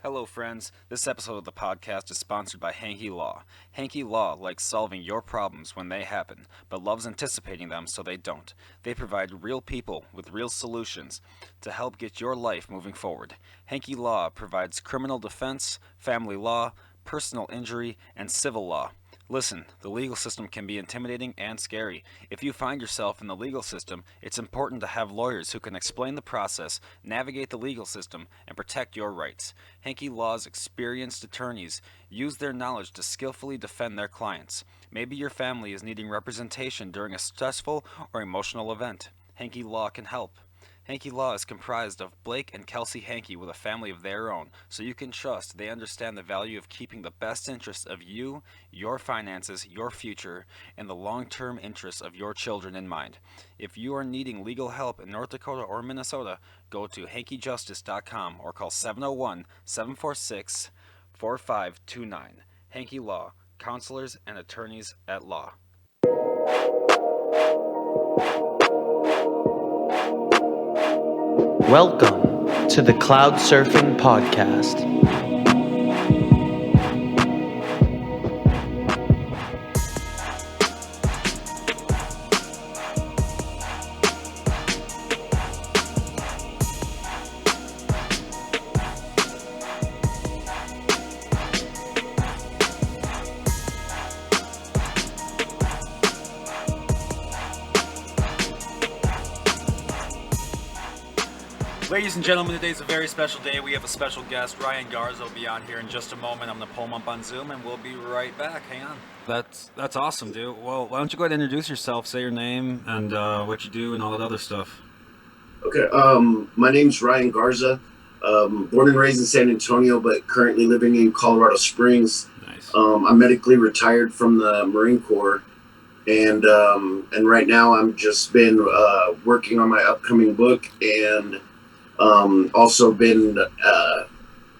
Hello, friends. This episode of the podcast is sponsored by Hanky Law. Hanky Law likes solving your problems when they happen, but loves anticipating them so they don't. They provide real people with real solutions to help get your life moving forward. Hanky Law provides criminal defense, family law, personal injury, and civil law. Listen, the legal system can be intimidating and scary. If you find yourself in the legal system, it's important to have lawyers who can explain the process, navigate the legal system, and protect your rights. Hanky Law's experienced attorneys use their knowledge to skillfully defend their clients. Maybe your family is needing representation during a stressful or emotional event. Hanky Law can help. Hanky Law is comprised of Blake and Kelsey Hanky with a family of their own, so you can trust they understand the value of keeping the best interests of you, your finances, your future, and the long-term interests of your children in mind. If you are needing legal help in North Dakota or Minnesota, go to hankyjustice.com or call 701-746-4529. Hanky Law, counselors and attorneys at law. Welcome to the Cloud Surfing Podcast. Ladies and gentlemen, today's a very special day. We have a special guest. Ryan Garza will be on here in just a moment. I'm going to pull him up on Zoom, and we'll be right back. Hang on. That's awesome, dude. Well, why don't you go ahead and introduce yourself, say your name, and what you do, and all that other stuff. Okay, my name's Ryan Garza. Born and raised in San Antonio, but currently living in Colorado Springs. Nice. I'm medically retired from the Marine Corps, and right now I'm just been working on my upcoming book, and also been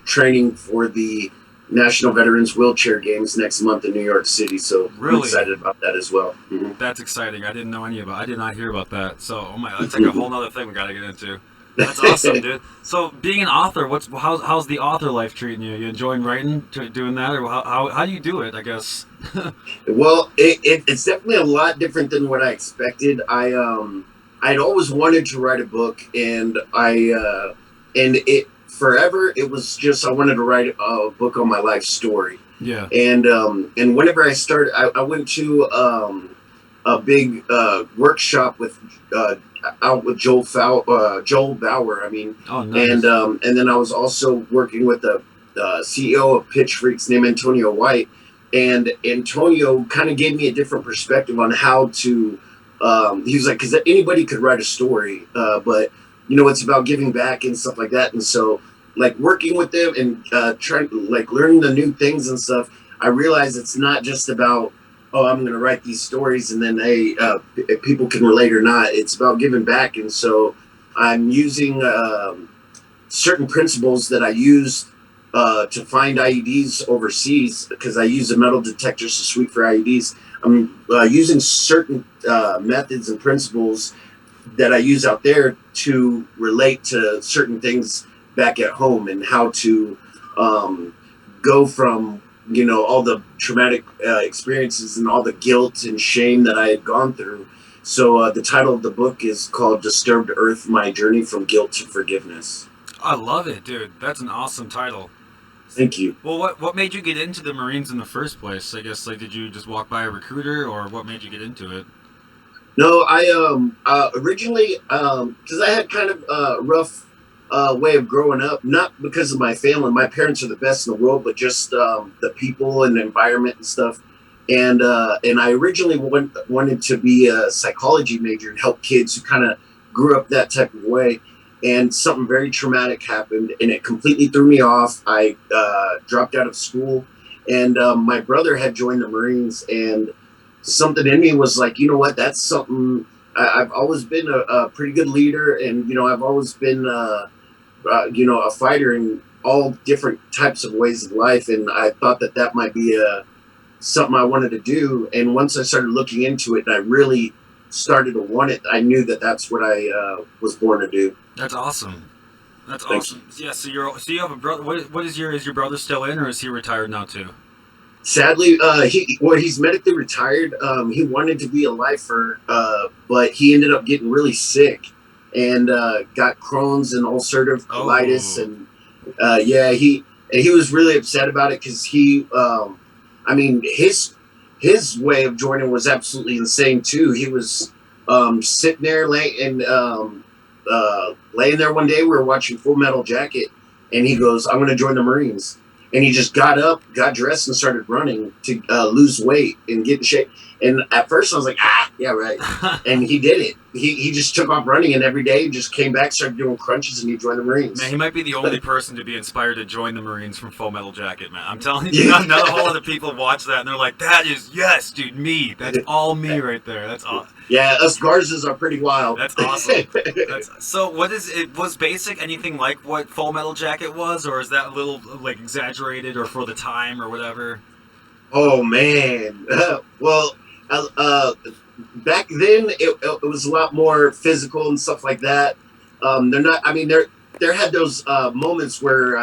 training for the National Veterans Wheelchair Games next month in New York City. So Really? I'm excited about that as well. Mm-hmm. That's exciting. I did not hear about that. So, that's like a whole other thing we got to get into. That's awesome, dude. So, being an author, how's the author life treating you? You enjoying writing, doing that, or how do you do it? I guess. Well, it's definitely a lot different than what I expected. I'd always wanted to write a book, and forever it was just I wanted to write a book on my life story. Yeah. And whenever I started, I went to a big workshop with out with Joel Bauer. I mean, oh, nice. And then I was also working with the CEO of Pitch Freaks named Antonio White, and Antonio kind of gave me a different perspective on how to. He was like, because anybody could write a story, but it's about giving back and stuff like that. And so, like working with them and trying, like learning the new things and stuff, I realized it's not just about, oh, I'm going to write these stories and then if people can relate or not. It's about giving back. And so I'm using certain principles that I used to find IEDs overseas, because I use the metal detectors to sweep for IEDs. I'm using certain methods and principles that I use out there to relate to certain things back at home, and how to go from all the traumatic experiences and all the guilt and shame that I had gone through. So the title of the book is called Disturbed Earth: My Journey from Guilt to Forgiveness. I love it, dude. That's an awesome title. Thank you. Well, what made you get into the Marines in the first place? I guess, like, did you just walk by a recruiter, or what made you get into it? No, I originally, because I had kind of a rough way of growing up, not because of my family. My parents are the best in the world, but just the people and the environment and stuff. And I originally wanted to be a psychology major and help kids who kind of grew up that type of way. And something very traumatic happened, and it completely threw me off. I dropped out of school, and my brother had joined the Marines, and something in me was like, you know what, that's something. I've always been a pretty good leader, and I've always been a fighter in all different types of ways of life, and I thought that might be something I wanted to do. And once I started looking into it, and I really started to want it, I knew that that's what I was born to do. That's awesome. That's Thanks. awesome. Yeah, so you have a brother. What is your brother still in, or is he retired now too? Sadly, he's medically retired. He wanted to be a lifer, but he ended up getting really sick and got Crohn's and ulcerative colitis, Oh. and he was really upset about it because I mean, his way of joining was absolutely insane too. He was sitting there laying there one day. We were watching Full Metal Jacket, and he goes, "I'm going to join the Marines." And he just got up, got dressed, and started running to lose weight and get in shape. And at first, I was like, yeah, right. And he did it. He just took off running, and every day just came back, started doing crunches, and he joined the Marines. Man, he might be the only person to be inspired to join the Marines from Full Metal Jacket, man. I'm telling you, not a whole lot of people watch that, and they're like, that is, yes, dude, me. That's all me right there. That's all. Yeah, us Garzas are pretty wild. That's awesome. So what is it? Was Basic anything like what Full Metal Jacket was, or is that a little like exaggerated or for the time or whatever? Oh man. Well, back then it was a lot more physical and stuff like that. They're not. I mean, there had those moments where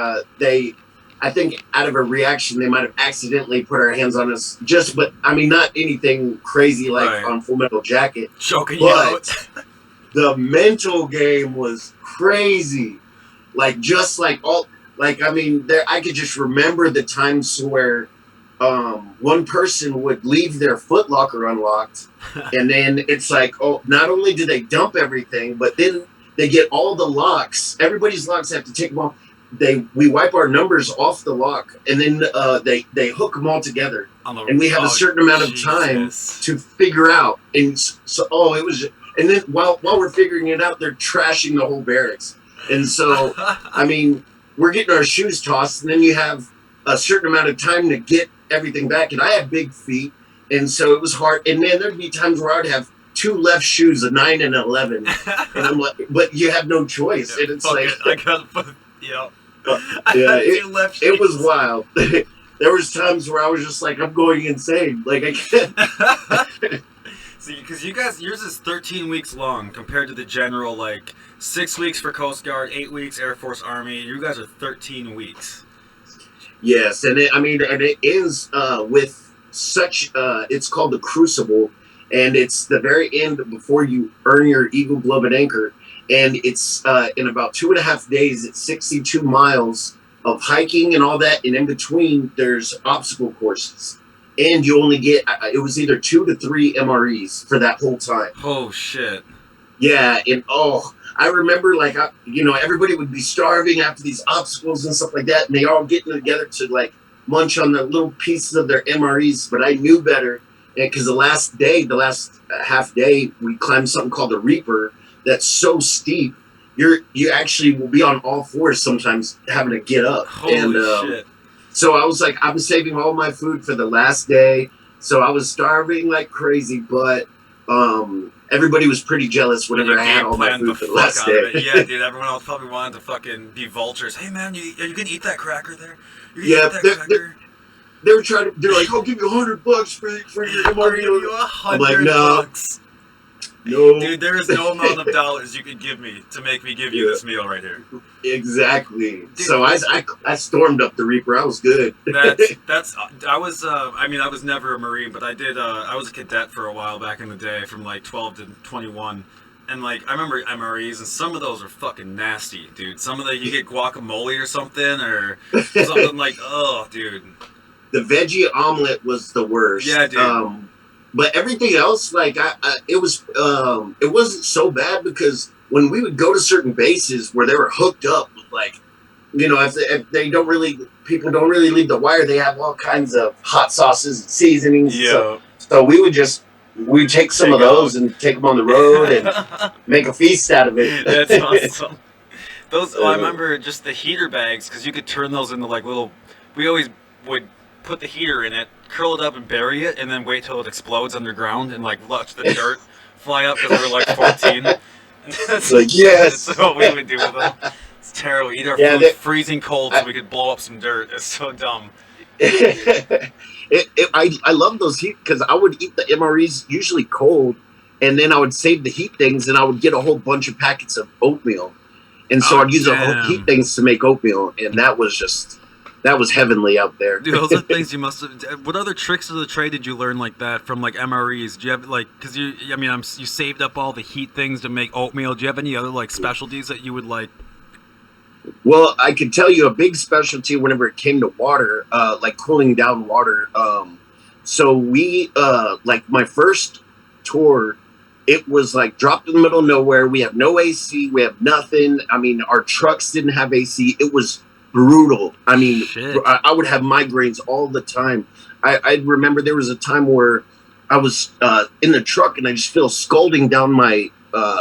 I think out of a reaction, they might have accidentally put our hands on us. But I mean, not anything crazy like Right. on Full Metal Jacket. Choking you out. The mental game was crazy. Like just like all like I mean, I could just remember the times where one person would leave their Foot Locker unlocked, and then it's like, oh, not only do they dump everything, but then they get all the locks. Everybody's locks have to take them off. We wipe our numbers off the lock, and then they hook them all together, and we have a certain amount of time to figure out. And so, it was, and then while we're figuring it out, they're trashing the whole barracks. And so, I mean, we're getting our shoes tossed, and then you have a certain amount of time to get everything back. And I had big feet, and so it was hard. And man, there'd be times where I'd have two left shoes, a 9 and 11, and I'm like, but you have no choice. And it's like, I gotta put, yeah. It was wild. There was times where I was just like, I'm going insane. Like I can't. See, because you guys, yours is 13 weeks long compared to the general, like 6 weeks for Coast Guard, 8 weeks Air Force Army. You guys are 13 weeks. Yes, and it ends with such. It's called the Crucible, and it's the very end before you earn your Eagle Beloved Anchor, and it's in about 2.5 days. It's 62 miles of hiking and all that, and in between there's obstacle courses, and you only get it was either 2 to 3 MREs for that whole time. Oh shit! Yeah, and I remember like everybody would be starving after these obstacles and stuff like that, and they all getting together to like munch on the little pieces of their MREs. But I knew better, and because the last half day, we climbed something called the Reaper. That's so steep, you actually will be on all fours sometimes, having to get up. Holy shit! So I was like, I'm saving all my food for the last day. So I was starving like crazy, but everybody was pretty jealous whenever I had all my food for the last day. Yeah, dude, everyone else probably wanted to fucking be vultures. Hey, man, are you gonna eat that cracker there? Yeah, they were trying to. They're like, "I'll give you $100 for your MRE." I'll give you $100. I'm like, no, dude, there is no amount of dollars you can give me to make me give you this meal right here. Exactly. Dude, so I stormed up the Reaper. I was good. I was never a Marine, but I was a cadet for a while back in the day, from like 12 to 21. And like I remember MREs, and some of those are fucking nasty, dude. Some of you get guacamole or something, or something like, oh, dude. The veggie omelet was the worst. Yeah, dude. But everything else, like it wasn't so bad, because when we would go to certain bases where they were hooked up with, like, if they don't really, people don't really leave the wire, they have all kinds of hot sauces and seasonings. Yeah. So we'd take some of those and take them on the road and make a feast out of it. That's awesome. I remember just the heater bags, because you could turn those into like little. We always would put the heater in it, curl it up and bury it, and then wait till it explodes underground and like watch the dirt fly up, because we were like 14. It's like, yes. That's what we would do with them. It's terrible. Eat our food freezing cold so we could blow up some dirt. It's so dumb. I love those heat, because I would eat the MREs usually cold, and then I would save the heat things, and I would get a whole bunch of packets of oatmeal. And so I'd use damn. heat things to make oatmeal, and that was heavenly out there. Dude, those are things you must have. What other tricks of the trade did you learn like that from like MREs? Do you have like, because you saved up all the heat things to make oatmeal. Do you have any other like specialties that you would like? Well, I could tell you a big specialty whenever it came to water, like cooling down water. So we, like my first tour, it was like dropped in the middle of nowhere. We have no AC. We have nothing. I mean, our trucks didn't have AC. It was brutal. I mean, I would have migraines all the time. I remember there was a time where I was in the truck and I just feel scalding down my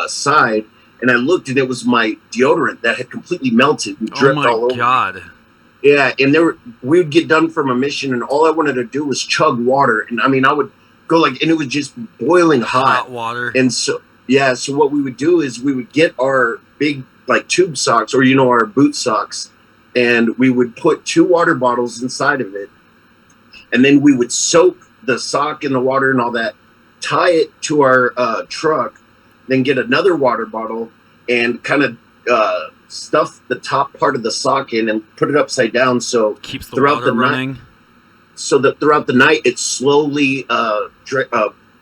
side. And I looked and it was my deodorant that had completely melted and dripped all over. Oh my God. Yeah, and we would get done from a mission, and all I wanted to do was chug water. And I mean, I would go like, and it was just boiling hot water. And so what we would do is we would get our big like tube socks, or our boot socks, and we would put 2 water bottles inside of it, and then we would soak the sock in the water and all that, tie it to our truck, then get another water bottle and kind of stuff the top part of the sock in and put it upside down, so keeps the water running. So that throughout the night it slowly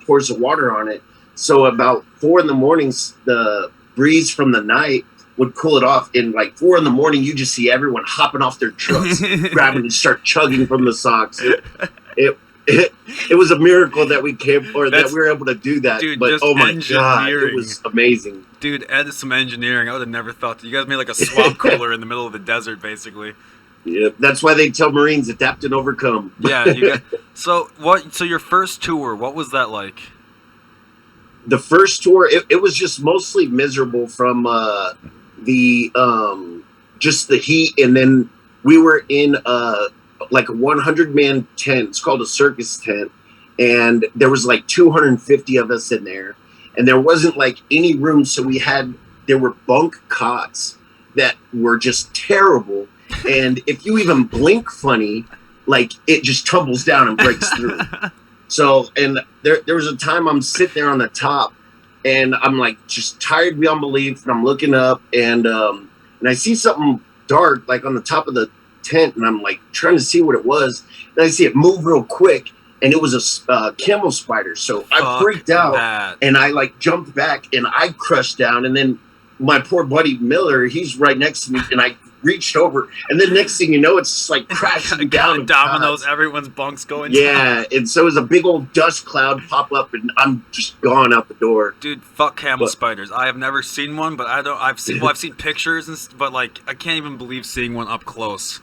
pours the water on it. So about 4 in the mornings, the breeze from the night would cool it off. And like 4 in the morning, you just see everyone hopping off their trucks, grabbing and start chugging from the socks. It was a miracle that we were able to do that. Dude, but oh my God, it was amazing. Dude, add some engineering. I would have never thought that. You guys made like a swamp cooler in the middle of the desert, basically. Yeah, that's why they tell Marines adapt and overcome. Yeah. So your first tour, what was that like? The first tour, it was just mostly miserable from just the heat, and then we were in like a 100-man tent. It's called a circus tent, and there was like 250 of us in there, and there wasn't like any room, so there were bunk cots that were just terrible, and if you even blink funny, like it just tumbles down and breaks through. So, and there was a time I'm sitting there on the top, and I'm like just tired beyond belief, and I'm looking up, and I see something dark like on the top of the tent, and I'm like trying to see what it was, and I see it move real quick, and it was a camel spider. So I freaked out, and I like jumped back, and I crushed down, and then my poor buddy Miller, he's right next to me, and I reached over, and then next thing you know, it's just like crashing down. Dominoes, everyone's bunks going down. And so it was a big old dust cloud pop up, and I'm just gone out the door. Dude, fuck camel spiders. I have never seen one, but I've seen pictures, but like I can't even believe seeing one up close.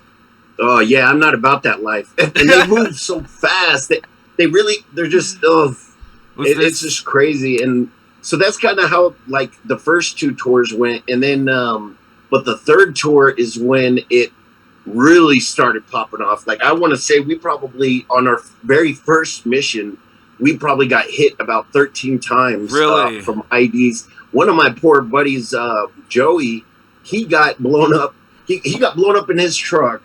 Oh yeah, I'm not about that life. And they move so fast. They're just it's just crazy. And so that's kind of how like the first 2 tours went, and then but the third tour is when it really started popping off. Like I want to say we probably on our very first mission, we probably got hit about 13 times from IDs. One of my poor buddies, Joey, he got blown up. He got blown up in his truck.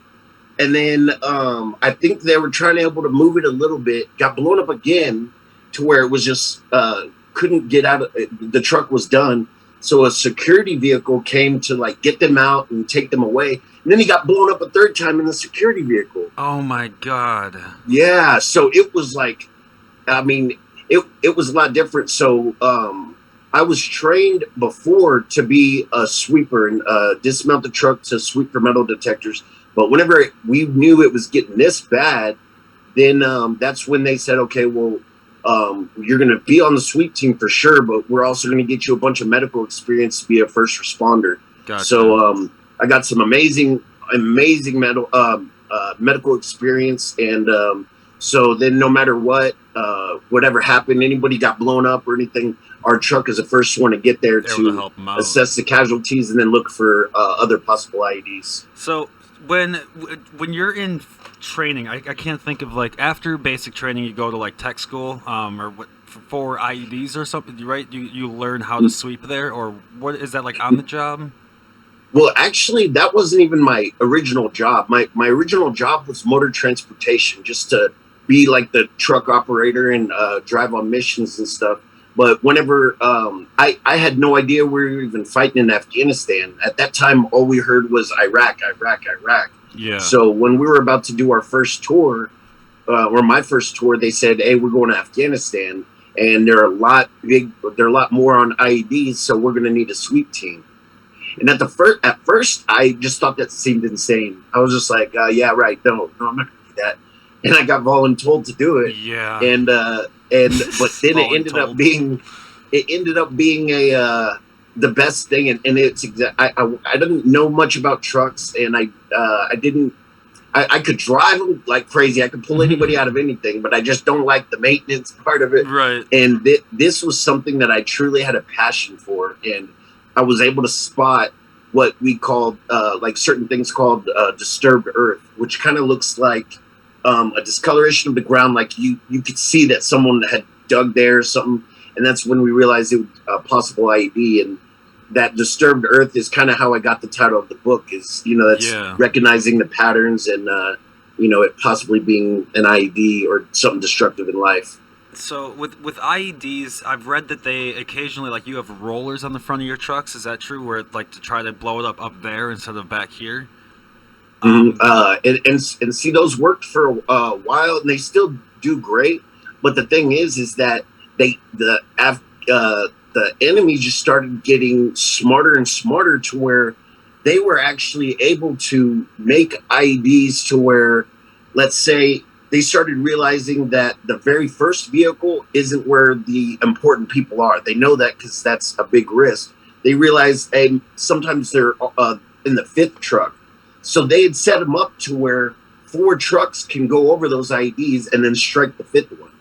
And then I think they were trying to able to move it a little bit, got blown up again to where it was just couldn't get out of it. The truck was done. So a security vehicle came to like get them out and take them away. And then he got blown up a 3rd time in the security vehicle. Oh my God. Yeah. So it was like, I mean, it was a lot different. So I was trained before to be a sweeper and dismount the truck to sweep for metal detectors. But whenever we knew it was getting this bad, then that's when they said, okay, well, you're going to be on the sweep team for sure, but we're also going to get you a bunch of medical experience to be a first responder. Gotcha. So I got some amazing medical experience. And so then no matter what, whatever happened, anybody got blown up or anything, our truck is the first one to get there to assess the casualties and then look for other possible IEDs. So when you're in training, I can't think of like after basic training you go to like tech school or what for IEDs or something, right? You learn how to sweep there, or what is that like on the job? Well, actually, that wasn't even my original job. My original job was motor transportation, just to be like the truck operator and drive on missions and stuff. But whenever I had no idea we were even fighting in Afghanistan. At that time, all we heard was Iraq, Iraq, Iraq. Yeah. So when we were about to do our first tour, or my first tour, they said, "Hey, we're going to Afghanistan, and there are a lot more on IEDs, so we're going to need a sweep team." And at first, I just thought that seemed insane. I was just like, "Yeah, right, no, I'm not going to do that." And I got voluntold to do it. Yeah. And but then it ended up being a the best thing, and it's I didn't know much about trucks, and I could drive them like crazy. I could pull anybody out of anything, but I just don't like the maintenance part of it. Right. And this was something that I truly had a passion for, and I was able to spot what we called like certain things called disturbed earth, which kind of looks like a discoloration of the ground, like you could see that someone had dug there or something. And that's when we realized it was a possible IED. And that disturbed earth is kind of how I got the title of the book, is, that's recognizing the patterns and, it possibly being an IED or something destructive in life. So with IEDs, I've read that they occasionally, like, you have rollers on the front of your trucks. Is that true? Where, like, to try to blow it up there instead of back here? And see, those worked for a while, and they still do great. But the thing is that the enemy just started getting smarter and smarter to where they were actually able to make IEDs to where, let's say, they started realizing that the very first vehicle isn't where the important people are. They know that because that's a big risk. They realize, hey, sometimes they're in the fifth truck. So they had set them up to where 4 trucks can go over those IEDs and then strike the 5th one.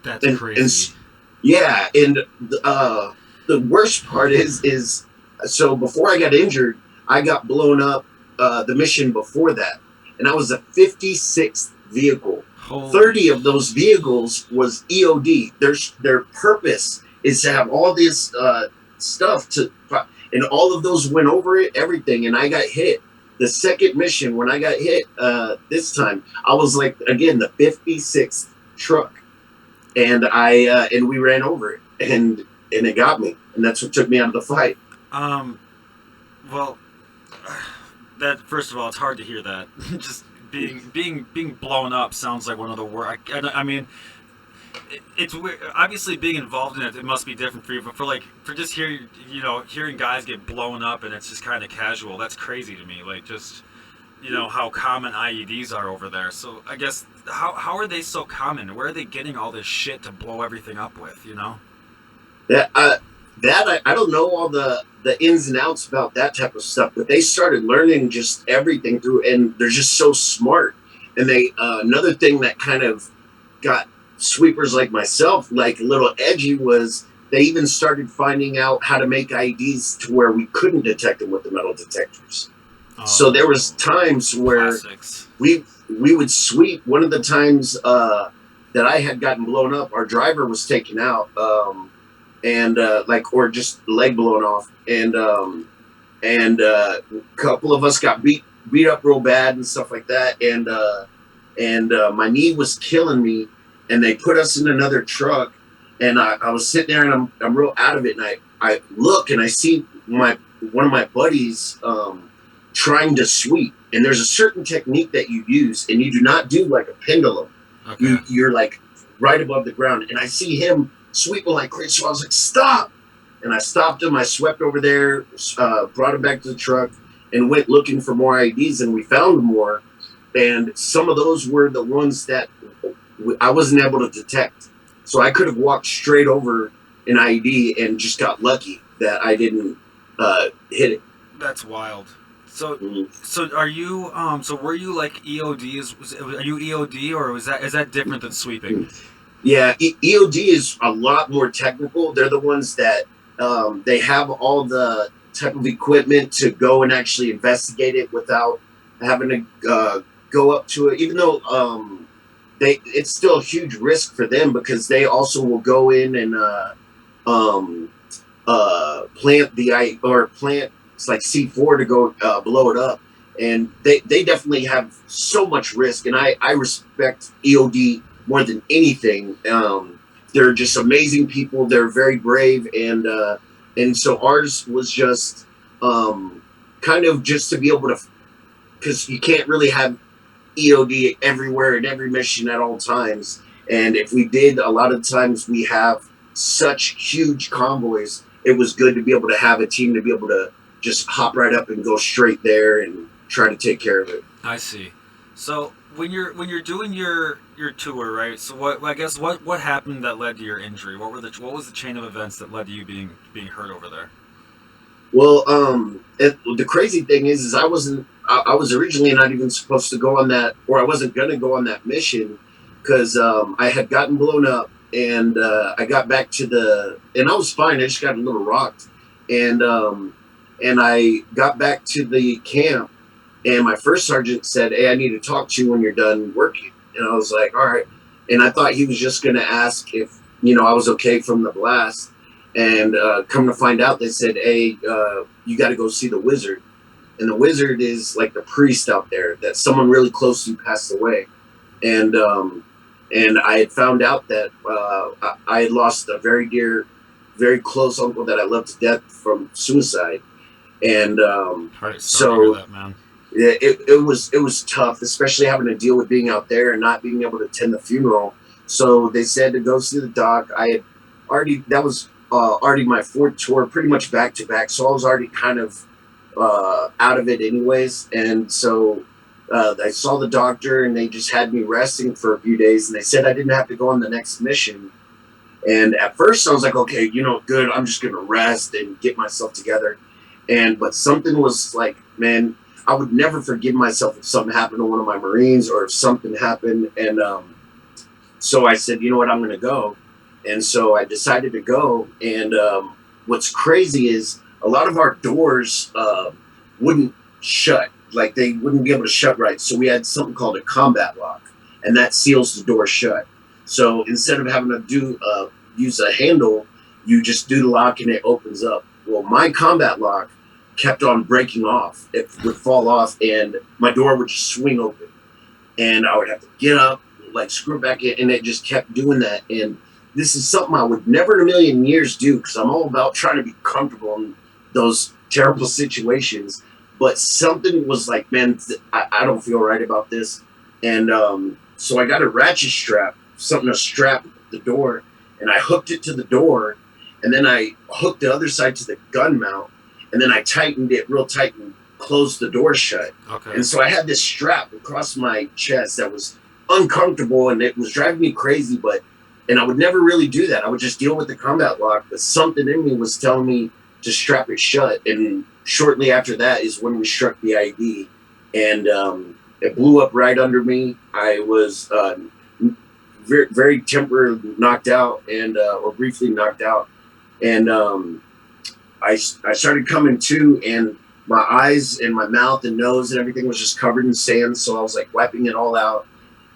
That's crazy. And the worst part is so before I got injured, I got blown up the mission before that, and I was a 56th vehicle. Holy 30 of those vehicles was EOD. Their purpose is to have all this stuff and all of those went over it, everything, and I got hit. The second mission, when I got hit this time, I was like, again, the 56th truck, and and we ran over it, and it got me, and that's what took me out of the fight. Well, that, first of all, it's hard to hear that. Just being blown up sounds like one of the worst. I mean, it's weird. Obviously, being involved in it, it must be different for you. But for just hearing guys get blown up and it's just kind of casual, that's crazy to me. Like, just, how common IEDs are over there. So I guess how are they so common? Where are they getting all this shit to blow everything up with? I don't know all the ins and outs about that type of stuff, but they started learning just everything through, and they're just so smart. And they another thing that kind of got sweepers like myself like a little edgy was they even started finding out how to make IEDs to where we couldn't detect them with the metal detectors. So there was times where we would sweep. One of the times that I had gotten blown up, our driver was taken out, or just leg blown off, and a couple of us got beat up real bad and stuff like that, and my knee was killing me, and they put us in another truck, and I was sitting there, and I'm real out of it, and I look and I see one of my buddies trying to sweep, and there's a certain technique that you use, and you do not do like a pendulum. Okay. You're like right above the ground, and I see him sweeping like crazy, so I was like, stop! And I stopped him. I swept over there, brought him back to the truck, and went looking for more IEDs, and we found more, and some of those were the ones that I wasn't able to detect. So I could have walked straight over an IED and just got lucky that I didn't hit it. That's wild. So are you? So were you like EOD? Are you EOD, or is that different than sweeping? Yeah, EOD is a lot more technical. They're the ones that they have all the type of equipment to go and actually investigate it without having to go up to it. Even though it's still a huge risk for them, because they also will go in and plant it's like C4 to go blow it up, and they definitely have so much risk, and I respect EOD more than anything they're just amazing people. They're very brave, and so ours was just kind of just to be able to, because you can't really have EOD everywhere in every mission at all times. And if we did, a lot of times we have such huge convoys. It was good to be able to have a team to be able to just hop right up and go straight there and try to take care of it. I see. So when you're doing your tour, right? So what happened that led to your injury? What was the chain of events that led to you being hurt over there? Well, the crazy thing is I was originally not even supposed to go on that, or I wasn't gonna go on that mission, because I had gotten blown up, and I got back and I was fine. I just got a little rocked, and I got back to the camp, and my first sergeant said, "Hey, I need to talk to you when you're done working." And I was like, "All right." And I thought he was just gonna ask if I was okay from the blast. And come to find out, they said, "Hey, you got to go see the wizard." And the wizard is like the priest out there that someone really close to passed away. And I had found out that I had lost a very dear, very close uncle that I loved to death from suicide. And so That, man. it was tough, especially having to deal with being out there and not being able to attend the funeral. So they said to go see the doc. I had already that was already my fourth tour, pretty much back to back. So I was already kind of out of it anyways. And so I saw the doctor, and they just had me resting for a few days. And they said I didn't have to go on the next mission. And at first I was like, okay, good. I'm just going to rest and get myself together. But something was like, man, I would never forgive myself if something happened to one of my Marines, or if something happened. And so I said, you know what, I'm going to go. And so I decided to go. And what's crazy is a lot of our doors wouldn't shut. Like, they wouldn't be able to shut right. So we had something called a combat lock, and that seals the door shut. So instead of having to use a handle, you just do the lock and it opens up. Well, my combat lock kept on breaking off. It would fall off, and my door would just swing open. And I would have to get up, like screw it back in, and it just kept doing that. And this is something I would never in a million years do, because I'm all about trying to be comfortable in those terrible situations. But something was like, man, I don't feel right about this. And so I got a ratchet strap, something to strap the door, and I hooked it to the door, and then I hooked the other side to the gun mount, and then I tightened it real tight and closed the door shut. Okay. And so I had this strap across my chest that was uncomfortable, and it was driving me crazy, and I would never really do that. I would just deal with the combat lock, but something in me was telling me to strap it shut. And shortly after that is when we struck the ID, and it blew up right under me. I was very, very temporarily knocked out, or briefly knocked out. And I started coming to, and my eyes and my mouth and nose and everything was just covered in sand. So I was like wiping it all out,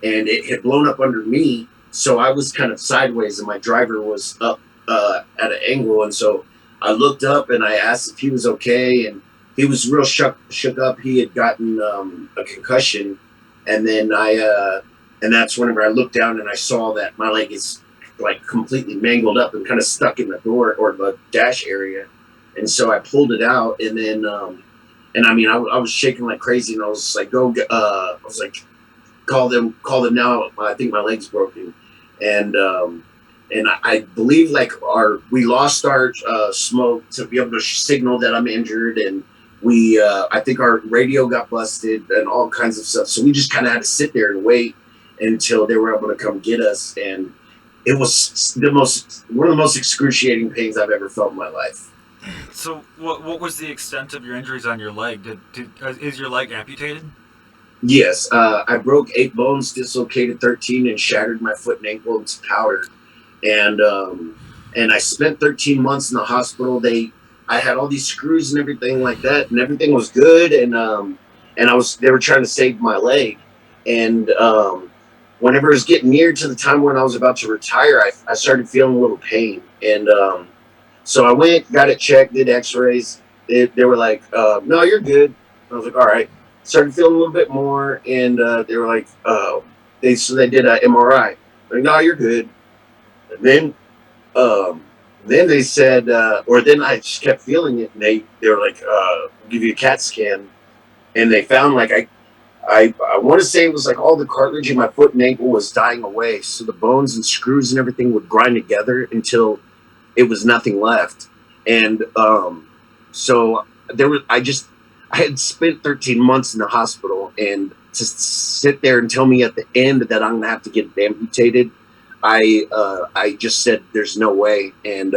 and it had blown up under me. So I was kind of sideways, and my driver was up at an angle. And so I looked up and I asked if he was okay, and he was real shook up. He had gotten a concussion, and then and that's whenever I looked down and I saw that my leg is like completely mangled up and kind of stuck in the door or the dash area. And so I pulled it out, and then and I mean I was shaking like crazy, and I was like, I was like, call them now. I think my leg's broken. And I believe like we lost our smoke to be able to signal that I'm injured, and I think our radio got busted and all kinds of stuff. So we just kind of had to sit there and wait until they were able to come get us. And it was one of the most excruciating pains I've ever felt in my life. So what was the extent of your injuries on your leg? Is your leg amputated? Yes, I broke 8 bones, dislocated 13, and shattered my foot and ankle into powder. And I spent 13 months in the hospital. I had all these screws and everything like that, and everything was good. And they were trying to save my leg. And whenever it was getting near to the time when I was about to retire, I started feeling a little pain. And so I went, got it checked, did X-rays. They were like, "No, you're good." I was like, "All right." Started feeling a little bit more, and they were like, they did an MRI. Like, "No, you're good." then um, then they said, or then I just kept feeling it, and they were like, we'll give you a CAT scan, and they found like I want to say it was like all the cartilage in my foot and ankle was dying away, so the bones and screws and everything would grind together until it was nothing left. And so there was I had spent 13 months in the hospital, and to sit there and tell me at the end that I'm gonna have to get amputated, I just said there's no way. And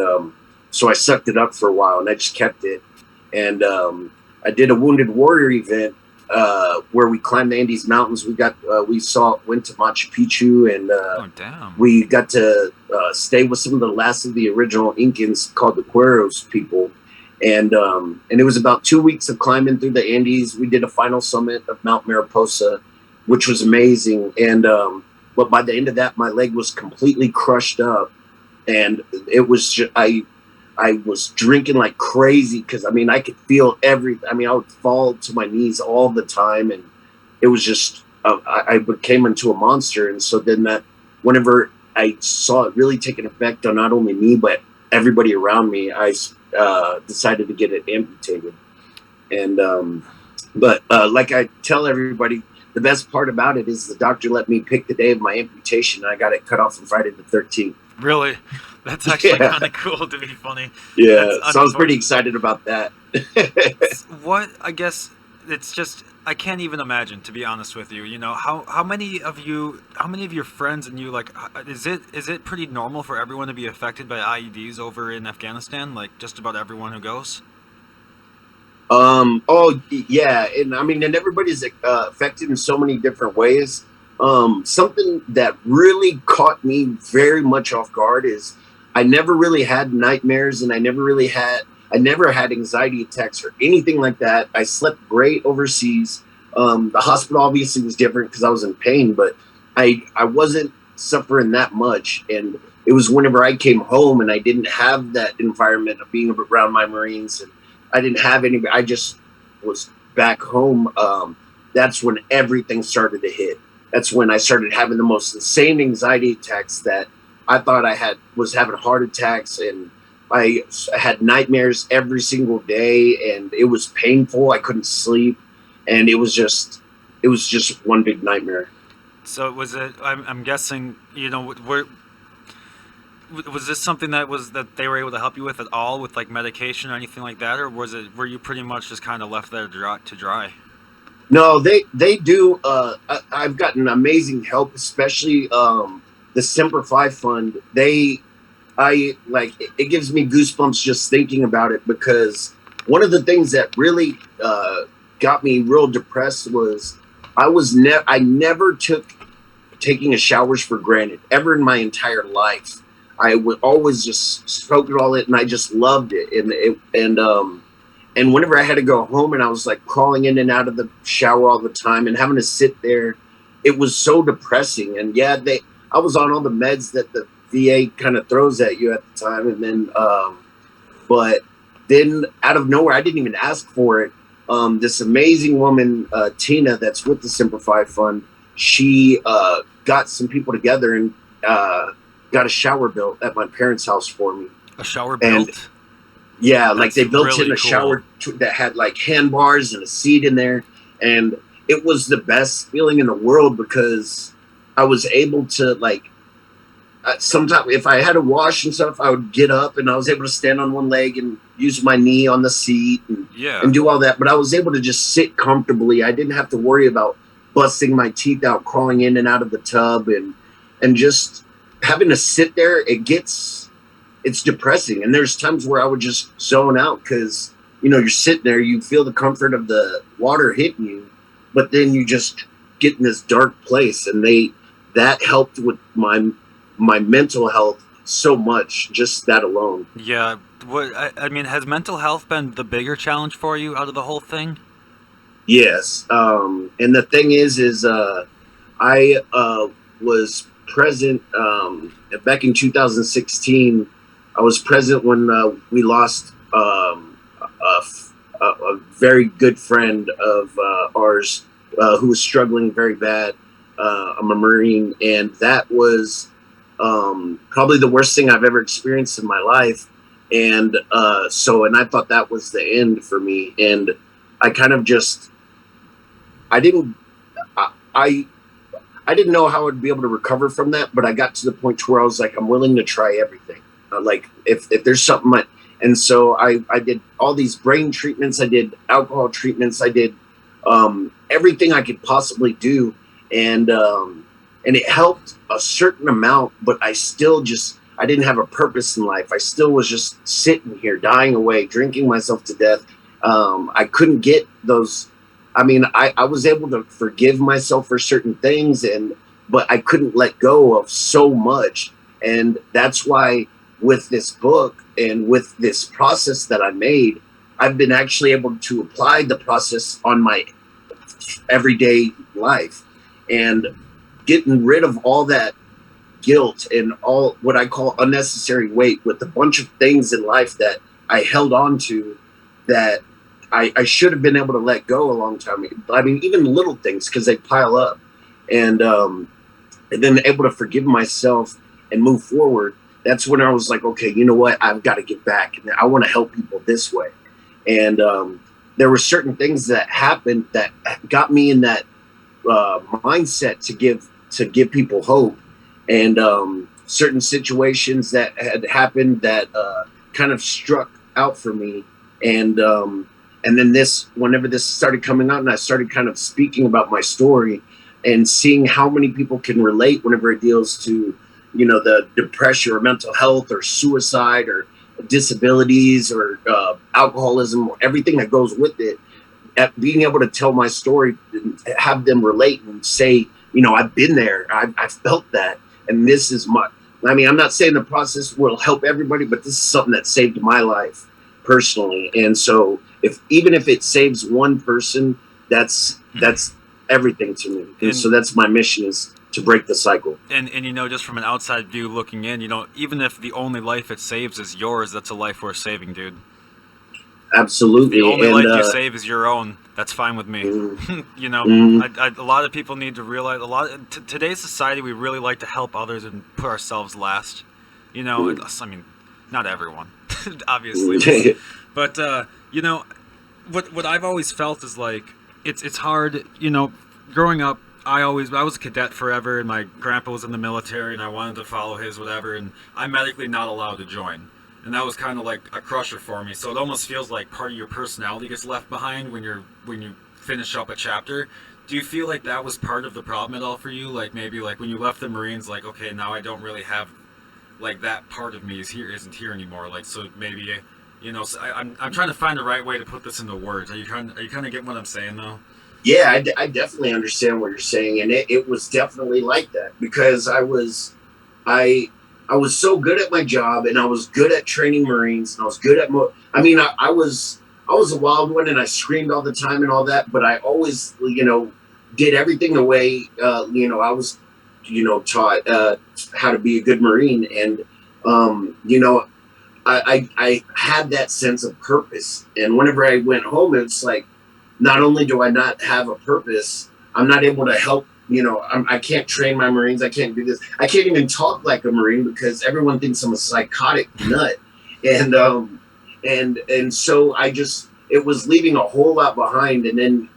so I sucked it up for a while, and I just kept it. And I did a Wounded Warrior event where we climbed the Andes Mountains. Went to Machu Picchu, and Oh, damn. we got to stay with some of the last of the original Incans called the Cueros people. And it was about 2 weeks of climbing through the Andes. We did a final summit of Mount Mariposa, which was amazing. And but by the end of that, my leg was completely crushed up, and it was just, I was drinking like crazy because I mean I could feel everything. I mean I would fall to my knees all the time, and it was just I became into a monster. And so then that whenever I saw it really take an effect on not only me but everybody around me, I decided to get it amputated. And but like I tell everybody, the best part about it is the doctor let me pick the day of my amputation. I got it cut off on Friday the 13th. Really? That's actually Yeah. kind of cool to be funny. Yeah, That's so I was pretty unfortunate. excited about that. What I guess it's just I can't even imagine, to be honest with you. You know how many of your friends and you like is it pretty normal for everyone to be affected by IEDs over in Afghanistan? Like just about everyone who goes. Oh yeah, and I mean, and everybody's affected in so many different ways. Something that really caught me very much off guard is I never really had nightmares, and I never had anxiety attacks or anything like that. I slept great overseas. The hospital obviously was different because I was in pain, but I wasn't suffering that much. And it was whenever I came home and I didn't have that environment of being around my Marines, and I didn't have any. I just was back home. That's when everything started to hit. That's when I started having the most insane anxiety attacks that I thought was having heart attacks, and I had nightmares every single day, and it was painful. I couldn't sleep, and it was just one big nightmare. So was it? I'm guessing. You know, was this something that they were able to help you with at all, with like medication or anything like that, or were you pretty much just kind of left there to dry? No, they do. I've gotten amazing help, especially the Semper Fi Fund. I like it gives me goosebumps just thinking about it, because one of the things that really got me real depressed was I never took taking a showers for granted ever in my entire life. I would always just soak it all in, and I just loved it. And whenever I had to go home and I was like crawling in and out of the shower all the time and having to sit there, it was so depressing. And yeah, I was on all the meds that the VA kind of throws at you at the time. And then, but then out of nowhere, I didn't even ask for it. This amazing woman, Tina, that's with the Simplify Fund, she got some people together and got a shower built at my parents' house for me. A shower And built? yeah, like That's they built really in a cool. shower that had like handbars and a seat in there, and it was the best feeling in the world because I was able to like. Sometimes if I had to wash and stuff, I would get up and I was able to stand on one leg and use my knee on the seat Yeah. and do all that. But I was able to just sit comfortably. I didn't have to worry about busting my teeth out, crawling in and out of the tub, and just having to sit there. It's depressing. And there's times where I would just zone out because, you're sitting there, you feel the comfort of the water hitting you, but then you just get in this dark place. And that helped with my mental health so much, just that alone. Yeah. I mean, has mental health been the bigger challenge for you out of the whole thing? Yes. And the thing is I was present back in 2016. I was present when we lost a very good friend of ours who was struggling very bad. I'm a Marine, and that was probably the worst thing I've ever experienced in my life. And and I thought that was the end for me. And I kind of just, I didn't, I, I didn't know how I'd be able to recover from that, but I got to the point where I was like, I'm willing to try everything. Like if there's something, and so I did all these brain treatments, I did alcohol treatments, I did everything I could possibly do, and it helped a certain amount, but I didn't have a purpose in life. I still was just sitting here, dying away, drinking myself to death. I couldn't get those. I mean, I was able to forgive myself for certain things, but I couldn't let go of so much. And that's why with this book and with this process that I made, I've been actually able to apply the process on my everyday life and getting rid of all that guilt and all what I call unnecessary weight with a bunch of things in life that I held on to that I should have been able to let go a long time ago. I mean, even little things because they pile up, and then able to forgive myself and move forward. That's when I was like, okay, you know what? I've got to get back, and I want to help people this way. And there were certain things that happened that got me in that mindset to give people hope, and certain situations that had happened that kind of struck out for me, and then whenever this started coming out, and I started kind of speaking about my story and seeing how many people can relate whenever it deals to, the depression or mental health or suicide or disabilities or alcoholism or everything that goes with it, at being able to tell my story and have them relate and say, I've been there, I felt that, and this is I'm not saying the process will help everybody, but this is something that saved my life personally. And so even if it saves one person, that's everything to me. And so that's my mission, is to break the cycle. And just from an outside view looking in, even if the only life it saves is yours, that's a life worth saving, dude. Absolutely. If the only life you save is your own, that's fine with me. A lot of people need to realize, today's society, we really like to help others and put ourselves last. I mean, not everyone, obviously, but what I've always felt is like it's hard. Growing up, I was a cadet forever, and my grandpa was in the military, and I wanted to follow his whatever, and I'm medically not allowed to join. And that was kind of like a crusher for me. So it almost feels like part of your personality gets left behind when you finish up a chapter. Do you feel like that was part of the problem at all for you? Like maybe like when you left the Marines, like, okay, now I don't really have, like, that part of me isn't here anymore. Like, so maybe, so I'm trying to find the right way to put this into words. Are you kind of getting what I'm saying though? Yeah, I definitely understand what you're saying, and it was definitely like that because I was so good at my job, and I was good at training Marines, and I was good at I was a wild one, and I screamed all the time and all that, but I always did everything the way I was taught how to be a good Marine, and I had that sense of purpose, and whenever I went home, it's like, not only do I not have a purpose, I'm not able to help. I can't train my Marines. I can't do this. I can't even talk like a Marine because everyone thinks I'm a psychotic nut. And so it was leaving a whole lot behind. And then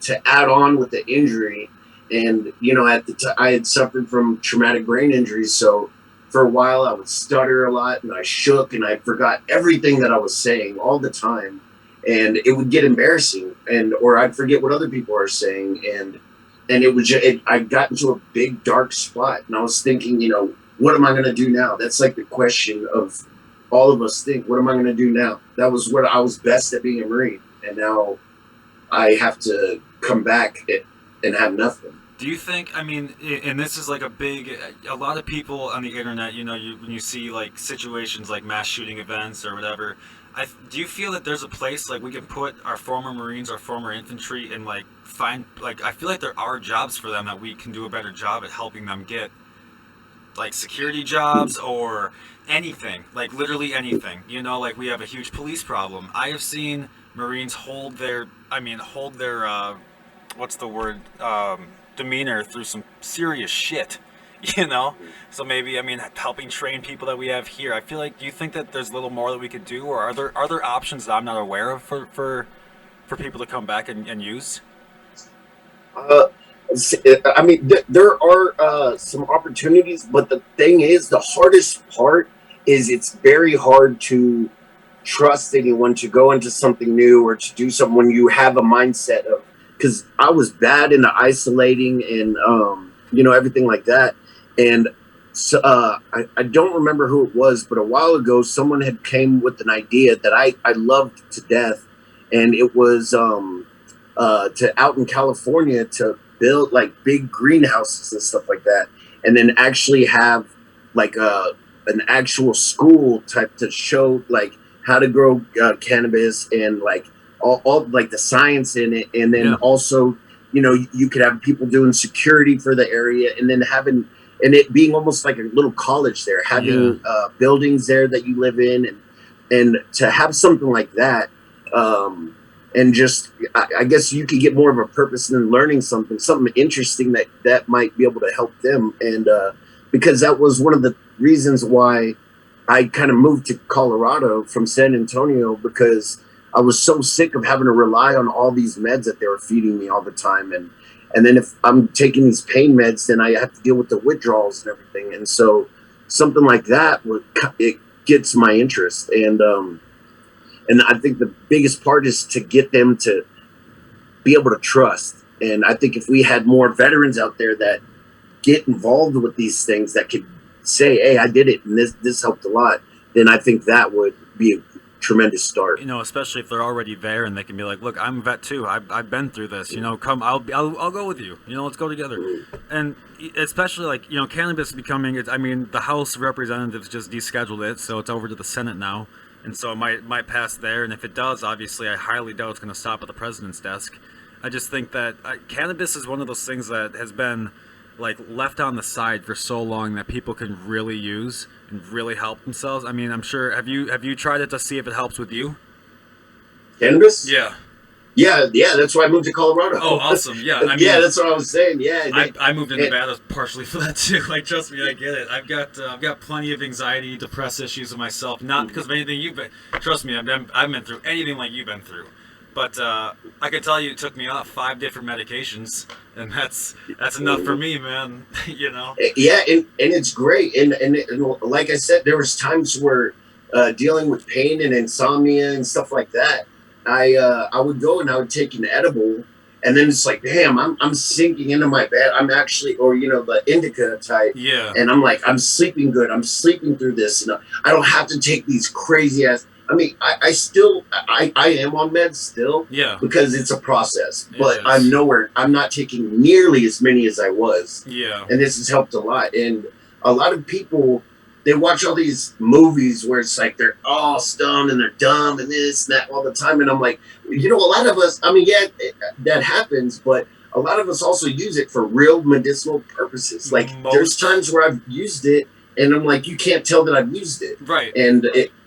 to add on with the injury, and at the time I had suffered from traumatic brain injuries. So for a while I would stutter a lot, and I shook, and I forgot everything that I was saying all the time. And it would get embarrassing, or I'd forget what other people are saying, and I got into a big dark spot, and I was thinking, what am I going to do now? That's like the question of all of us think. What am I going to do now? That was what I was best at, being a Marine, and now I have to come back and have nothing. Do you think, and this is like a lot of people on the internet, when you see like situations like mass shooting events or whatever, do you feel that there's a place like we can put our former Marines, our former infantry, and like find, like, I feel like there are jobs for them that we can do a better job at helping them get, like security jobs or anything, like literally anything, like we have a huge police problem. I have seen Marines hold their what's the word, demeanor through some serious shit, you know. So maybe, I mean, helping train people that we have here. I feel like, do you think that there's a little more that we could do, or are there options that I'm not aware of for people to come back and use? Uh, I mean, there are some opportunities, but the thing is, the hardest part is it's very hard to trust anyone to go into something new or to do something when you have a mindset of, because I was bad into isolating and everything like that. And so I don't remember who it was, but a while ago someone had came with an idea that I loved to death, and it was to out in California to build like big greenhouses and stuff like that, and then actually have like an actual school type to show like how to grow cannabis and like all like the science in it, and then Yeah. also you could have people doing security for the area, and then having and it being almost like a little college there, having buildings there that you live in, and to have something like that. And just I guess you could get more of a purpose in learning something interesting that might be able to help them, and because that was one of the reasons why I kind of moved to Colorado from San Antonio, because I was so sick of having to rely on all these meds that they were feeding me all the time, and then if I'm taking these pain meds, then I have to deal with the withdrawals and everything, and so something like that it gets my interest, and I think the biggest part is to get them to be able to trust. And I think if we had more veterans out there that get involved with these things, that could say, "Hey, I did it, and this helped a lot," then I think that would be a tremendous start. Especially if they're already there and they can be like, "Look, I'm a vet too. I've been through this. Come, I'll go with you. Let's go together." And especially like cannabis becoming. I mean, the House of Representatives just descheduled it, so it's over to the Senate now, and so it might pass there. And if it does, obviously, I highly doubt it's going to stop at the president's desk. I just think that cannabis is one of those things that has been like left on the side for so long that people can really use and really help themselves. I mean, I'm sure have you tried it to see if it helps with you? Cannabis? Yeah. Yeah. That's why I moved to Colorado. Oh, awesome. Yeah. I mean, yeah, that's what I was saying. Yeah. I moved to Nevada partially for that too. Like, trust me, I get it. I've got plenty of anxiety, depressed issues of myself. Not because of anything you've been. Trust me, I've been through anything like you've been through. But I can tell you, it took me off 5 different medications, and that's enough for me, man. Yeah, and it's great, and like I said, there was times where dealing with pain and insomnia and stuff like that, I would go and I would take an edible, and then it's like, damn, I'm sinking into my bed. I'm actually, or the indica type, and I'm like, I'm sleeping good. I'm sleeping through this, and I don't have to take these crazy ass. I mean, I still I am on meds still, because it's a process. But I'm not taking nearly as many as I was. Yeah. And this has helped a lot. And a lot of people, they watch all these movies where it's like they're all stoned and they're dumb and this and that all the time. And I'm like, a lot of us, I mean, that happens, but a lot of us also use it for real medicinal purposes. Like there's times where I've used it and I'm like, you can't tell that I've used it. Right. And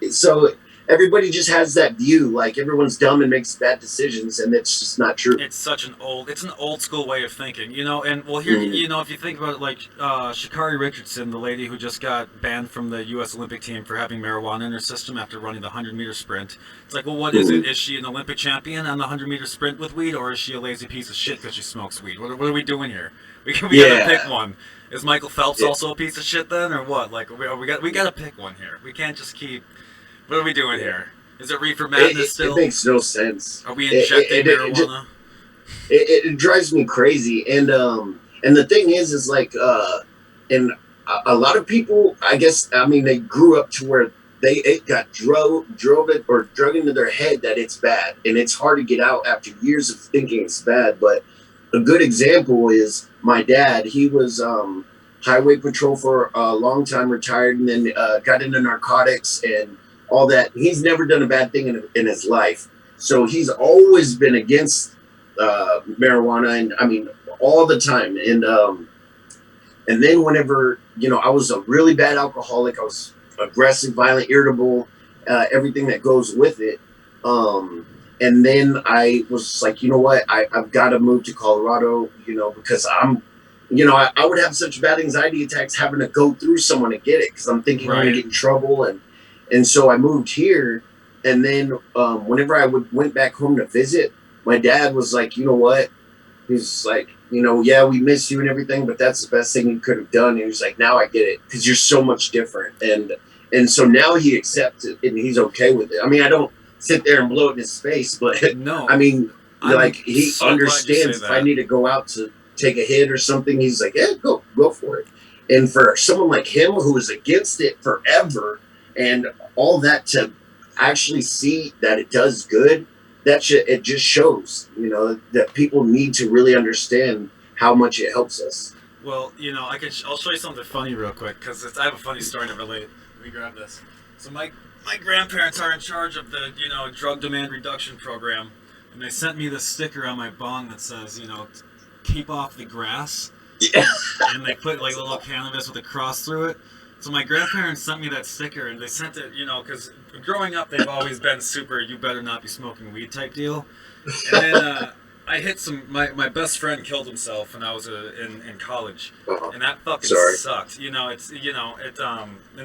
so everybody just has that view, like everyone's dumb and makes bad decisions, and it's just not true. It's an old school way of thinking, and well, here, if you think about it, like Sha'Carri Richardson, the lady who just got banned from the U.S. Olympic team for having marijuana in her system after running the 100-meter sprint. It's like, well, what is it? Is she an Olympic champion on the 100-meter sprint with weed, or is she a lazy piece of shit because she smokes weed? What are we doing here? We gotta pick one. Is Michael Phelps also a piece of shit then, or what? Like, we gotta pick one here. We can't just keep. What are we doing here? Is it reefer madness still? It makes no sense. Are we injecting marijuana? It drives me crazy, and the thing is like, and a lot of people, I guess, I mean, they grew up to where it got drove it or drug into their head that it's bad, and it's hard to get out after years of thinking it's bad. But a good example is my dad. He was highway patrol for a long time, retired, and then got into narcotics and all that. He's never done a bad thing in his life, so he's always been against marijuana, and I mean all the time. And then whenever I was a really bad alcoholic, I was aggressive, violent, irritable, everything that goes with it. And then I was like, you know what, I've got to move to Colorado, because I would have such bad anxiety attacks having to go through someone to get it because I'm thinking I'm gonna get in trouble, and so I moved here, and then whenever I went back home to visit, my dad was like, you know what? He's like, yeah, we miss you and everything, but that's the best thing you could have done. And he was like, now I get it because you're so much different, and so now he accepts it and he's okay with it. I mean, I don't sit there and blow it in his face, but No, I mean, I'm he so glad you understands say if I that. need to go out to take a hit or something, he's like, yeah, go for it. And for someone like him who was against it forever and all that to actually see that it does good, it just shows, that people need to really understand how much it helps us. Well, I'll show you something funny real quick because I have a funny story to relate. Let me grab this. So my grandparents are in charge of the drug demand reduction program, and they sent me this sticker on my bong that says keep off the grass, Yeah. and they put like a little canvas with a cross through it. So my grandparents sent me that sticker, and they sent it, because growing up they've always been super you better not be smoking weed type deal. And then I hit my best friend killed himself when I was in college, and that fucking Sorry. sucked. And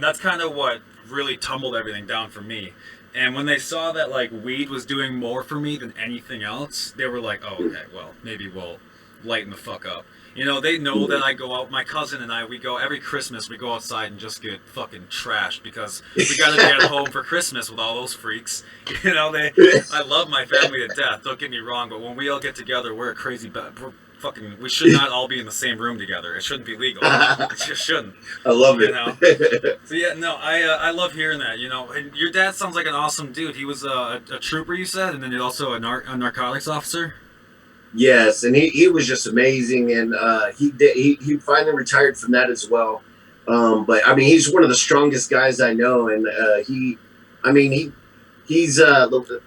that's kind of what really tumbled everything down for me. And when they saw that like weed was doing more for me than anything else, they were like, oh, okay, well maybe we'll lighten the fuck up. They know that I go out. My cousin and I, we go every Christmas. We go outside and just get fucking trashed because we gotta be at home for Christmas with all those freaks. I love my family to death. Don't get me wrong, but when we all get together, we're a crazy. We should not all be in the same room together. It shouldn't be legal. It just shouldn't. I love it. So yeah, no, I love hearing that. And your dad sounds like an awesome dude. He was a trooper, you said, and then also a narcotics officer. Yes, and he was just amazing, and he finally retired from that as well. But I mean, he's one of the strongest guys I know, and he's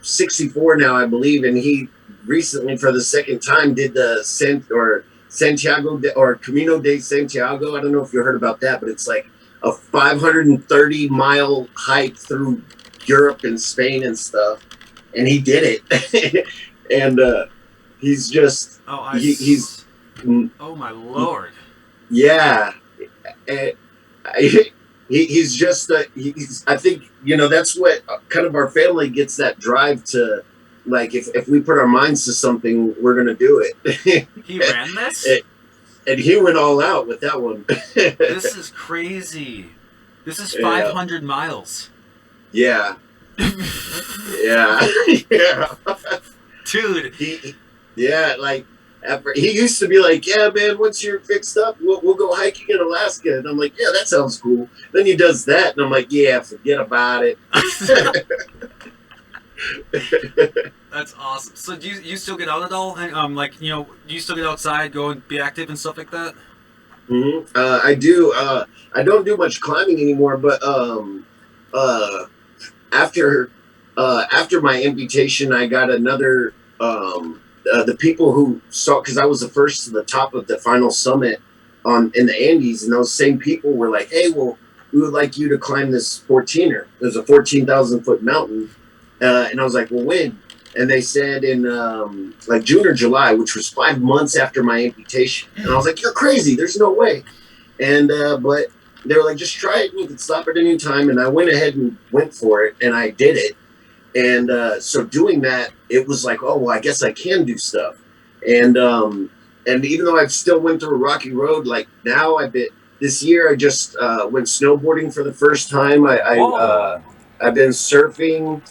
64 now, I believe, and he recently, for the second time, did the Santiago or Camino de Santiago. I don't know if you heard about that, but it's like a 530-mile hike through Europe and Spain and stuff, and he did it, and. He's just. He's. Oh my lord. Yeah, he's just. I think that's what kind of our family gets that drive to, like if we put our minds to something, we're gonna do it. He ran this, and he went all out with that one. This is crazy. This is 500 miles. Yeah. Yeah. Yeah. Dude. Yeah, like he used to be like, yeah, man, once you're fixed up, we'll go hiking in Alaska. And I'm like, yeah, that sounds cool. Then he does that, and I'm like, yeah, forget about it. That's awesome. So do you still get out at all? And do you still get outside, go and be active and stuff like that? Mm-hmm. I do. I don't do much climbing anymore, but after my amputation, I got another. The people who saw, because I was the first to the top of the final summit in the Andes, and those same people were like, hey, well, we would like you to climb this 14er. There's a 14,000 foot mountain. And I was like, well, when? And they said in like June or July, which was 5 months after my amputation. And I was like, you're crazy. There's no way. And but they were like, just try it. And you can stop at any time. And I went ahead and went for it, and I did it. And so doing that, it was like, oh, well, I guess I can do stuff. And even though I've still went through a rocky road, like now this year I just went snowboarding for the first time. I've been surfing.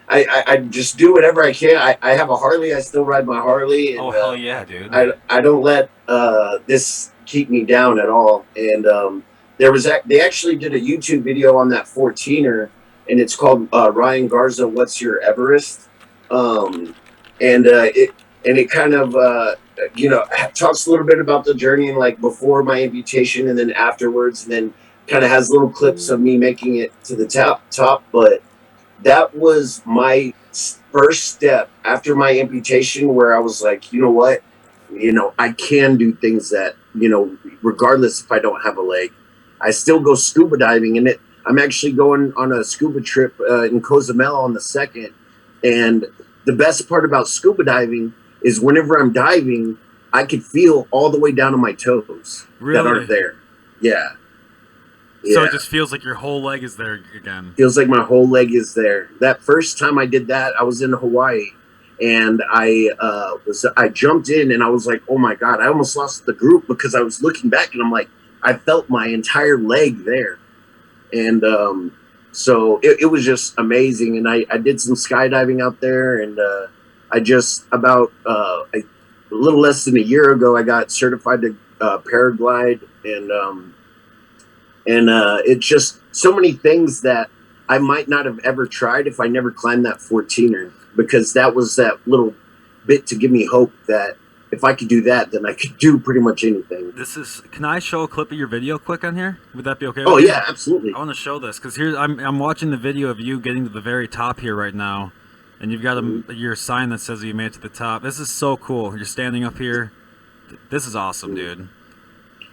I just do whatever I can. I have a Harley. I still ride my Harley. And, hell yeah, dude. I don't let this keep me down at all. And they actually did a YouTube video on that 14er, and it's called Ryan Garza, What's Your Everest? It kind of talks a little bit about the journey and like before my amputation and then afterwards, and then kind of has little clips of me making it to the top. But that was my first step after my amputation, where I was like, you know what, I can do things that regardless if I don't have a leg. I still go scuba diving in it. I'm actually going on a scuba trip in Cozumel on the 2nd. And the best part about scuba diving is whenever I'm diving, I could feel all the way down to my toes that aren't there. Yeah. So it just feels like your whole leg is there again. Feels like my whole leg is there. That first time I did that, I was in Hawaii, and I jumped in, and I was like, oh my God, I almost lost the group because I was looking back, and I'm like, I felt my entire leg there. And so it was just amazing. And I did some skydiving out there, and I just about a little less than a year ago, I got certified to paraglide, and it's just so many things that I might not have ever tried if I never climbed that 14er, because that was that little bit to give me hope that if I could do that, then I could do pretty much anything. Can I show a clip of your video quick on here? Would that be okay? Oh yeah, absolutely. I want to show this because here I'm watching the video of you getting to the very top here right now, and you've got your sign that says you made it to the top. This is so cool. You're standing up here. This is awesome, dude.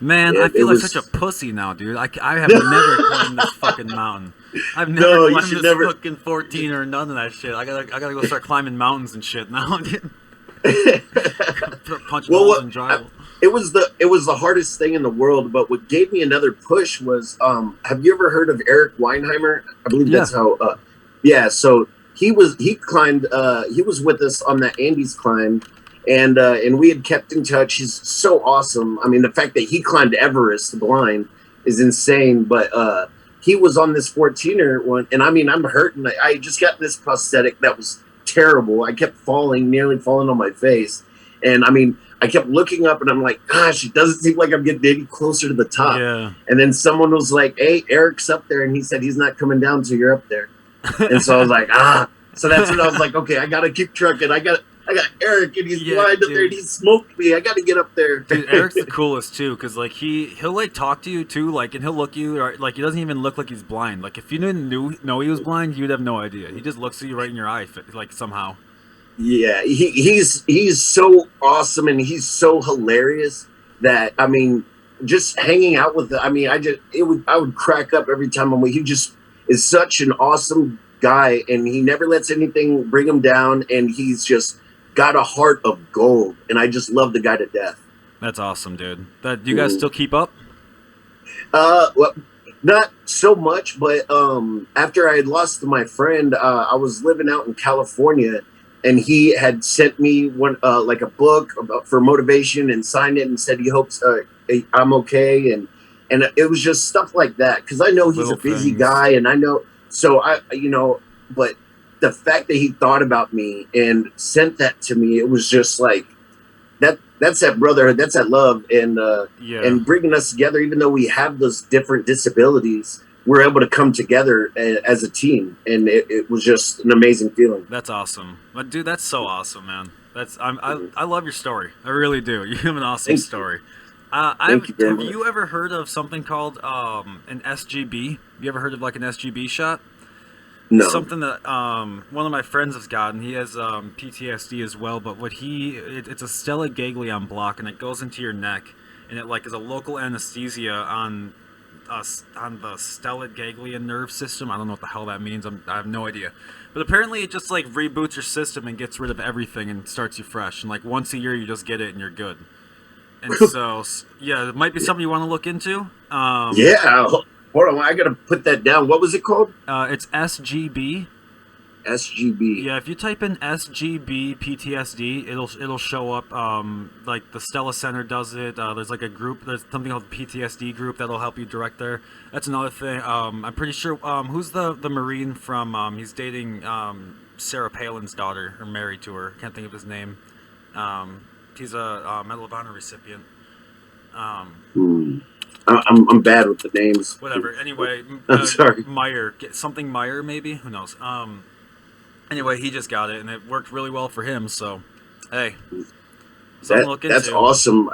Man, I feel like such a pussy now, dude. I have never climbed this fucking mountain. I've never climbed this fucking 14 or none of that shit. I gotta go start climbing mountains and shit now. Punch holes and drywall. It was the hardest thing in the world, but what gave me another push was have you ever heard of Eric Weinheimer? I believe that's how so he climbed he was with us on that Andes climb, and we had kept in touch. He's so awesome. I mean, the fact that he climbed Everest blind is insane, but he was on this 14er one, and I mean, I'm hurting. I just got this prosthetic that was terrible. I kept nearly falling on my face, and I mean, I kept looking up, and I'm like, gosh, it doesn't seem like I'm getting any closer to the top. Yeah. And then someone was like, hey, Eric's up there, and he said he's not coming down till you're up there. And so I was like, so that's when I was like, okay, I gotta keep trucking. I got Eric, and he's blind up there, and he smoked me. I got to get up there. Dude, Eric's the coolest too, because like he'll like talk to you too, like, and he'll look you, or like he doesn't even look like he's blind. Like if you didn't know he was blind, you'd have no idea. He just looks at you right in your eye, like somehow. Yeah, he's so awesome, and he's so hilarious that, I mean, just hanging out with I would crack up every time I'm with. He just is such an awesome guy, and he never lets anything bring him down, and he's just got a heart of gold, and I just love the guy to death. That's awesome, dude. Do you guys still keep up? Well, not so much, but after I had lost my friend, I was living out in California, and he had sent me one like a book for motivation, and signed it and said he hopes I'm okay, and it was just stuff like that, because I know he's a busy guy, and I know, so but the fact that he thought about me and sent that to me, it was just like that's that brotherhood, that's that love, and bringing us together. Even though we have those different disabilities, we're able to come together as a team, and it was just an amazing feeling. That's awesome, but dude, that's so awesome, man. I love your story. I really do. You have an awesome story. Thank you very much. Have you ever heard of something called an SGB? You ever heard of like an SGB shot? No. Something that one of my friends has gotten. He has PTSD as well, but it's a stellate ganglion block, and it goes into your neck, and it like is a local anesthesia on the stellate ganglion nerve system. I don't know what the hell that means. I have no idea. But apparently it just like reboots your system and gets rid of everything and starts you fresh. And like once a year you just get it and you're good. And so yeah, it might be something you want to look into. Yeah. Hold on, I gotta put that down. What was it called? It's SGB. SGB. Yeah, if you type in SGB PTSD, it'll show up. Like the Stella Center does it. There's like a group. There's something called the PTSD group that'll help you direct there. That's another thing. I'm pretty sure. Who's the Marine from? He's dating Sarah Palin's daughter, or married to her. Can't think of his name. He's a Medal of Honor recipient. I'm bad with the names. Whatever. Anyway, I'm sorry. Meyer, Meyer, maybe. Who knows? Anyway, he just got it, and it worked really well for him. So, hey, something to look into. That's awesome.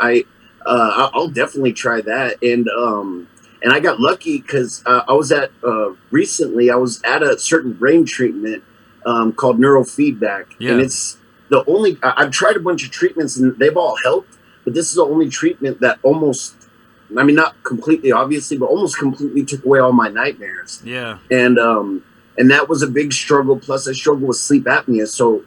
I'll definitely try that. And I got lucky because I was at recently. I was at a certain brain treatment called neurofeedback, and it's the only. I've tried a bunch of treatments, and they've all helped, but this is the only treatment that almost. I mean, not completely, obviously, but almost completely took away all my nightmares. Yeah. And that was a big struggle. Plus, I struggle with sleep apnea. So,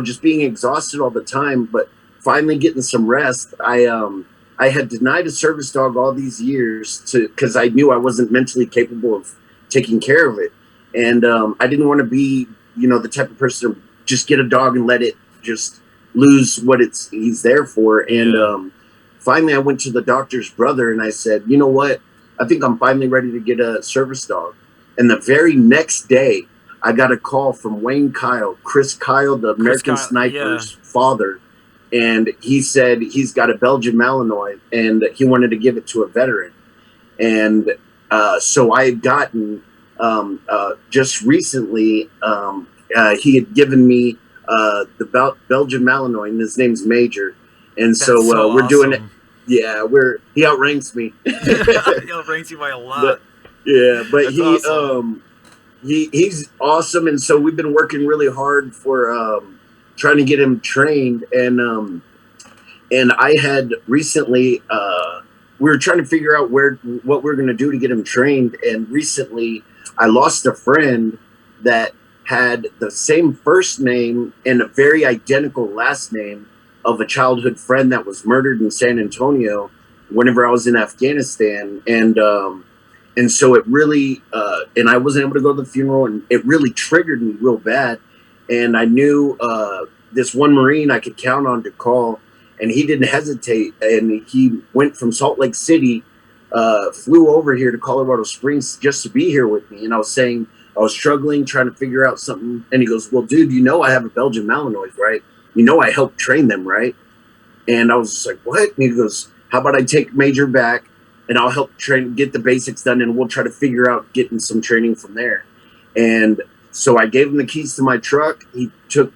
just being exhausted all the time. But finally getting some rest. I had denied a service dog all these years because I knew I wasn't mentally capable of taking care of it, and I didn't want to be, the type of person to just get a dog and let it just lose what he's there for. And finally, I went to the doctor's brother and I said, you know what? I think I'm finally ready to get a service dog. And the very next day, I got a call from Wayne Kyle, Chris Kyle, the American Sniper's father. And he said he's got a Belgian Malinois and he wanted to give it to a veteran. And so I had gotten, just recently, he had given me the Belgian Malinois, and his name's Major. And so we're awesome. Doing it. Yeah, he outranks me. He outranks you by a lot. But he's awesome, and so we've been working really hard for trying to get him trained. And I had recently we were trying to figure out what we're going to do to get him trained. And recently, I lost a friend that had the same first name and a very identical last name of a childhood friend that was murdered in San Antonio whenever I was in Afghanistan. And so it really, and I wasn't able to go to the funeral, and it really triggered me real bad. And I knew this one Marine I could count on to call, and he didn't hesitate. And he went from Salt Lake City, flew over here to Colorado Springs just to be here with me. And I was saying, I was struggling, trying to figure out something. And he goes, well, dude, I have a Belgian Malinois, right? I helped train them, right? And I was just like, what? And he goes, how about I take Major back and I'll help get the basics done, and we'll try to figure out getting some training from there. And so I gave him the keys to my truck. He took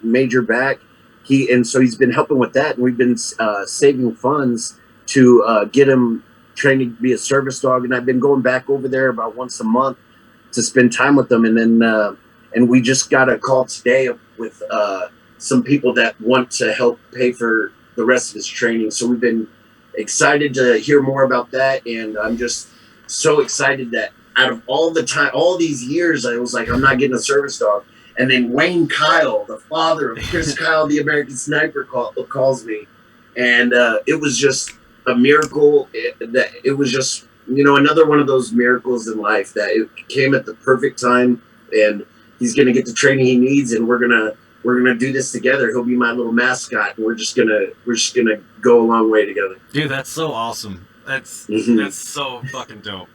Major back. So he's been helping with that, and we've been saving funds to get him trained to be a service dog. And I've been going back over there about once a month to spend time with them. And then and we just got a call today with some people that want to help pay for the rest of his training. So we've been excited to hear more about that. And I'm just so excited that out of all these years, I was like, I'm not getting a service dog. And then Wayne Kyle, the father of Chris Kyle, the American Sniper, calls me. And it was just a miracle. It was just, another one of those miracles in life that it came at the perfect time. And he's going to get the training he needs, and we're gonna do this together. He'll be my little mascot, and we're just gonna go a long way together. Dude, that's so awesome. That's so fucking dope.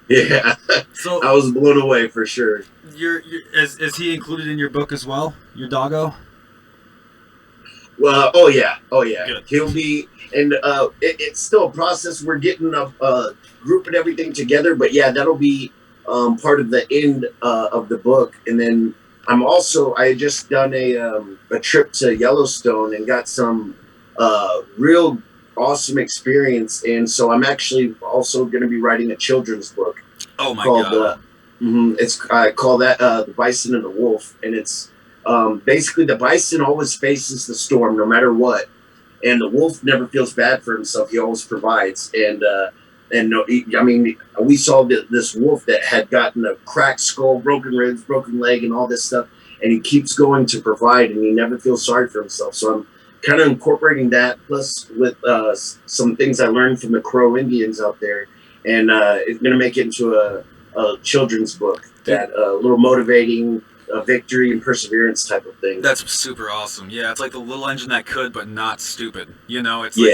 Yeah. So I was blown away for sure. Is he included in your book as well? Your doggo? Well, oh yeah. Good. He'll be, and it's still a process. We're getting a group and everything together, but yeah, that'll be part of the end of the book. And then I had just done a trip to Yellowstone and got some real awesome experience. And so I'm actually also going to be writing a children's book. Oh my God. I call that The Bison and the Wolf. And it's basically the bison always faces the storm no matter what. And the wolf never feels bad for himself. He always provides. We saw this wolf that had gotten a cracked skull, broken ribs, broken leg, and all this stuff, and he keeps going to provide, and he never feels sorry for himself. So I'm kind of incorporating that, plus with some things I learned from the Crow Indians out there, and it's going to make it into a children's book, that a little motivating victory and perseverance type of thing. That's super awesome. Yeah, it's like the little engine that could, but not stupid. It's like,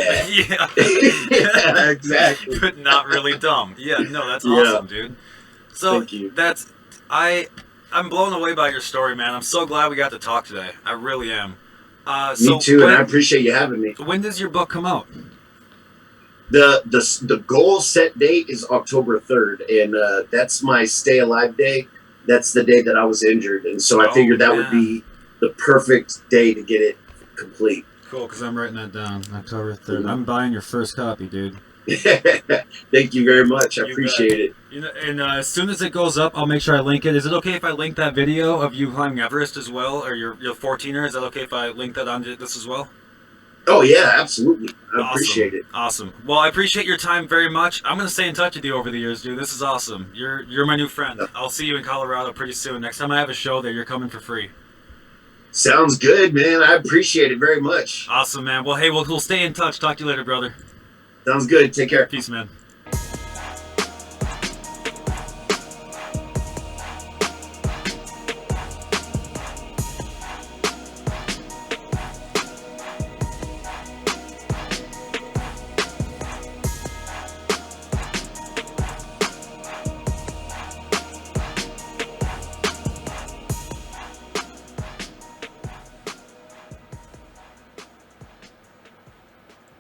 yeah, exactly. But not really dumb. Yeah, no, that's awesome, dude. So thank you. I'm blown away by your story, man. I'm so glad we got to talk today. I really am. Me too, and I appreciate you having me. When does your book come out? The goal set date is October 3rd, and that's my stay alive day. That's the day that I was injured, and so I figured that would be the perfect day to get it complete. Cool, because I'm writing that down, October 3rd. I'm buying your first copy, dude. Thank you very much. I appreciate it. And as soon as it goes up, I'll make sure I link it. Is it okay if I link that video of you climbing Everest as well, or your 14er? Is that okay if I link that onto this as well? Oh, yeah, absolutely. I appreciate it. Awesome. Well, I appreciate your time very much. I'm going to stay in touch with you over the years, dude. This is awesome. You're my new friend. I'll see you in Colorado pretty soon. Next time I have a show there, you're coming for free. Sounds good, man. I appreciate it very much. Awesome, man. Well, hey, we'll stay in touch. Talk to you later, brother. Sounds good. Take care. Peace, man.